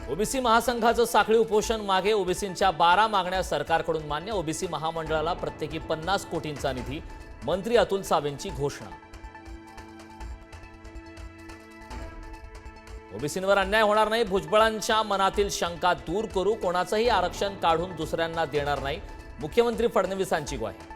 OBC महासंघाचं साखळी उपोषण मागे ओबीसींच्या 12 मागण्या सरकारकडून मान्य। ओबीसी महामंडळाला प्रत्येकी 50 कोटींचा निधी। मंत्री अतुल सावेंची घोषणा। ओबीसींवर अन्याय होणार नाही, भुजबळांच्या मनातील शंका दूर करू, कोणाचंही आरक्षण काढून दुसऱ्यांना देणार नाही, मुख्यमंत्री फडणवीसांची ग्वाही।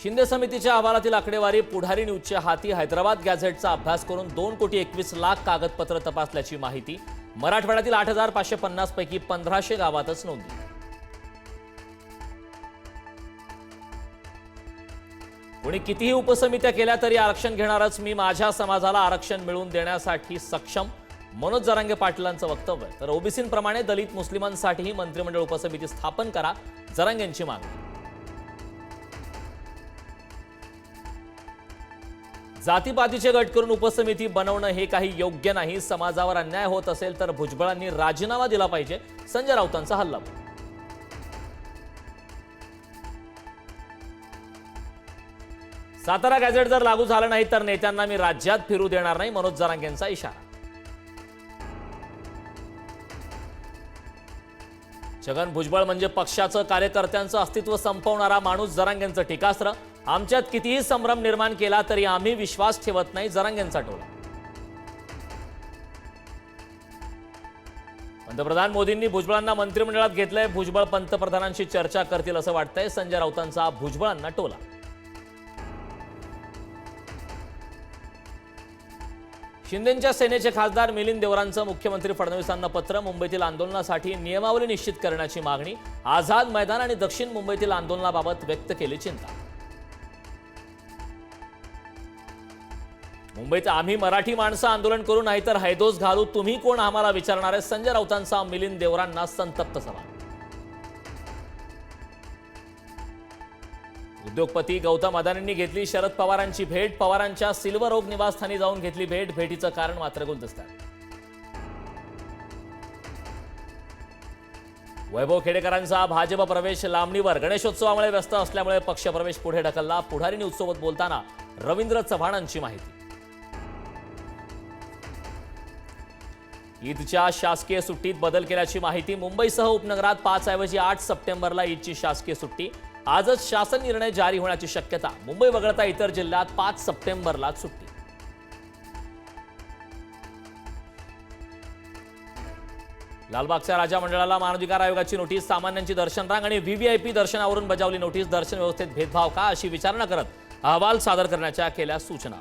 शिंदे समितीच्या अहवालातील आकडेवारी पुढारी न्यूजच्या हाती। हैदराबाद गॅझेटचा अभ्यास करून 2,21,00,000 कागदपत्र तपासल्याची माहिती। मराठवाड्यातील 8,550 पैकी 1500 गावातच नोंदणी। कोणी कितीही उपसमित्या केल्या तरी आरक्षण घेणारच मी, माझ्या समाजाला आरक्षण मिळवून देण्यासाठी सक्षम, मनोज जरांगे पाटलांचं वक्तव्य। तर ओबीसींप्रमाणे दलित मुस्लिमांसाठीही मंत्रिमंडळ उपसमिती स्थापन करा, जरांगेंची मागणी। जातीपातीचे गट करून उपसमिती बनवणं हे काही योग्य नाही, समाजावर अन्याय होत असेल तर भुजबळांनी राजीनामा दिला पाहिजे, संजय राऊतांचा हल्ला। सातारा गॅझेट जर लागू झालं नाही तर नेत्यांना मी राज्यात फिरू देणार नाही, मनोज जरांगेंचा इशारा। छगन भुजबळ म्हणजे पक्षाचं कार्यकर्त्यांचं अस्तित्व संपवणारा माणूस, जरांगेंचं टीकास्त्र। आमच्यात कितीही संभ्रम निर्माण केला तरी आम्ही विश्वास ठेवत नाही, जरांगेंचा टोला। पंतप्रधान मोदींनी भुजबळांना मंत्रिमंडळात घेतलंय, भुजबळ पंतप्रधानांशी चर्चा करतील असं वाटतंय, संजय राऊतांचा भुजबळांना टोला। शिंदेंच्या सेनेचे खासदार मिलिंद देवरांचं मुख्यमंत्री फडणवीसांना पत्र। मुंबईतील आंदोलनासाठी नियमावली निश्चित करण्याची मागणी। आझाद मैदान आणि दक्षिण मुंबईतील आंदोलनाबाबत व्यक्त केली चिंता। मुंबईत आम्ही मराठी माणसं आंदोलन करू, नाहीतर हैदोस घालू, तुम्ही कोण आम्हाला विचारणार आहे, संजय राऊतांचा मिलिंद देवरांना संतप्त सवाल। उद्योगपती गौतम अदानींनी घेतली शरद पवारांची भेट। पवारांच्या सिल्वर ओक निवासस्थानी जाऊन घेतली भेट, भेटीचं कारण मात्र गुलदस्त्यात। वैभव खेडेकरांचा भाजप प्रवेश लांबणीवर, गणेशोत्सवामुळे व्यस्त असल्यामुळे पक्षप्रवेश पुढे ढकलला। पुढारी न्यूजसोबत बोलताना रवींद्र चव्हाणांची माहिती। ईदच्या शासकीय सुट्टीत बदल केल्याची माहिती। मुंबईसह उपनगरात 5 ऐवजी 8 सप्टेंबरला ईदची शासकीय सुट्टी। आजच शासन निर्णय जारी होण्याची शक्यता। मुंबई वगळता इतर जिल्ह्यात 5 सप्टेंबरला सुट्टी। लालबागच्या राजा मंडळाला मानवाधिकार आयोगाची नोटीस। सामान्यांची दर्शन रांग आणि व्हीव्हीआयपी दर्शनावरून बजावली नोटीस। दर्शन व्यवस्थेत भेदभाव का, अशी विचारणा करत अहवाल सादर करण्याच्या केल्या सूचना।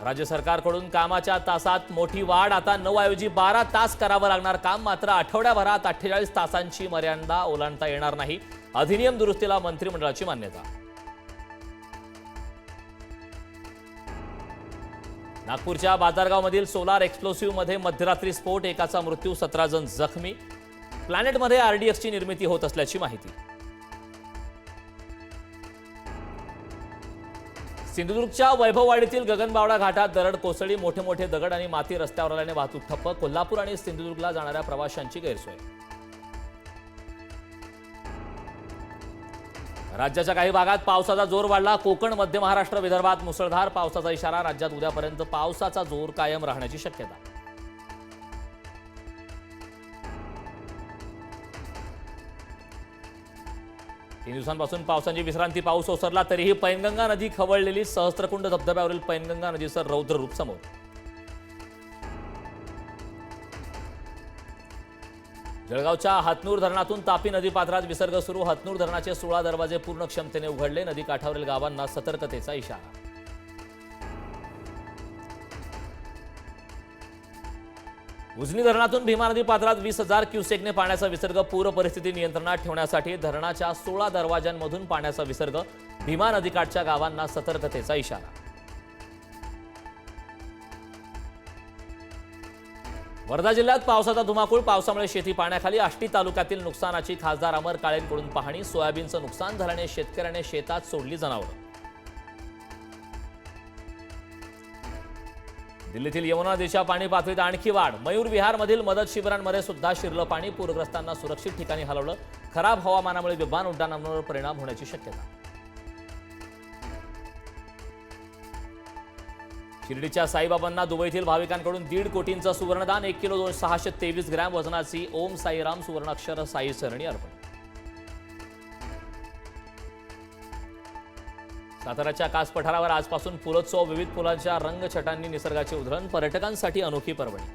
राज्य सरकारकडून कामाच्या तासात मोठी वाढ। आता 9 ऐवजी 12 तास करावं लागणार काम, मात्र आठवड्याभरात 48 तासांची मर्यादा ओलांडता येणार नाही। अधिनियम दुरुस्तीला मंत्रिमंडळाची मान्यता। नागपूरच्या बाजारगावमधील सोलार एक्सप्लोसिव्हमध्ये मध्यरात्री स्फोट, एकाचा मृत्यू, 17 जण जखमी। प्लॅनेटमध्ये आरडीएक्सची निर्मिती होत असल्याची माहिती। सिंधुदुर्गच्या वैभववाडीतील गगनबावडा घाटात दरड कोसळली। मोठे मोठे दगड आणि माती रस्त्यावर आल्याने वाहतूक ठप्प। कोल्हापूर आणि सिंधुदुर्गला जाणाऱ्या प्रवाशांची गैरसोय। राज्याच्या काही भागात पावसाचा जोर वाढला। कोकण, मध्य महाराष्ट्र, विदर्भात मुसळधार पावसाचा इशारा। राज्यात उद्यापर्यंत पावसाचा जोर कायम राहण्याची शक्यता। तीन दिवसांपासून पावसाची विश्रांती। पाऊस ओसरला तरीही पैनगंगा नदी खवळलेली। सहस्त्रकुंड धबधब्यावरील पैनगंगा नदीचं रौद्र रूप समोर। जळगावच्या हतनूर धरणातून तापी नदीपात्रात विसर्ग सुरू। हतनूर धरणाचे 16 दरवाजे पूर्ण क्षमतेने उघडले। नदी काठावरील गावांना सतर्कतेचा इशारा। उजनी धरणातून भीमा नदी पात्रात 20,000 क्युसेकने पाण्याचा विसर्ग। पूर परिस्थिती नियंत्रणात ठेवण्यासाठी धरणाच्या 16 दरवाजांमधून पाण्याचा विसर्ग। भीमा नदीकाठच्या गावांना सतर्कतेचा इशारा। वर्धा जिल्ह्यात पावसाचा धुमाकूळ। पावसामुळे शेती पाण्याखाली। आष्टी तालुक्यातील नुकसानाची खासदार अमर काळेंकडून पाहणी। सोयाबीनचं नुकसान झाल्याने शेतकऱ्याने शेतात सोडली जनावरं। दिल्लीतील यमुना नदीच्या पाणी पातळीत आणखी वाढ। मयूर विहारमधील मदत शिबिरांमध्ये सुद्धा शिरलं पाणी। पूरग्रस्तांना सुरक्षित ठिकाणी हलवलं। खराब हवामानामुळे विमान उड्डाणांवर परिणाम होण्याची शक्यता। शिर्डीच्या साईबाबांना दुबईतील भाविकांकडून 1.5 कोटींचं सुवर्णदान, 1 किलो 623 ग्रॅम वजनाची ओम साईराम सुवर्णाक्षर साई सरणी अर्पण. साताऱ्याच्या कास पठारावर आजपासून फुलोत्सव, विविध फुलांच्या रंगछटांनी निसर्गाची उधळण, पर्यटकांसाठी अनोखी पर्वणी.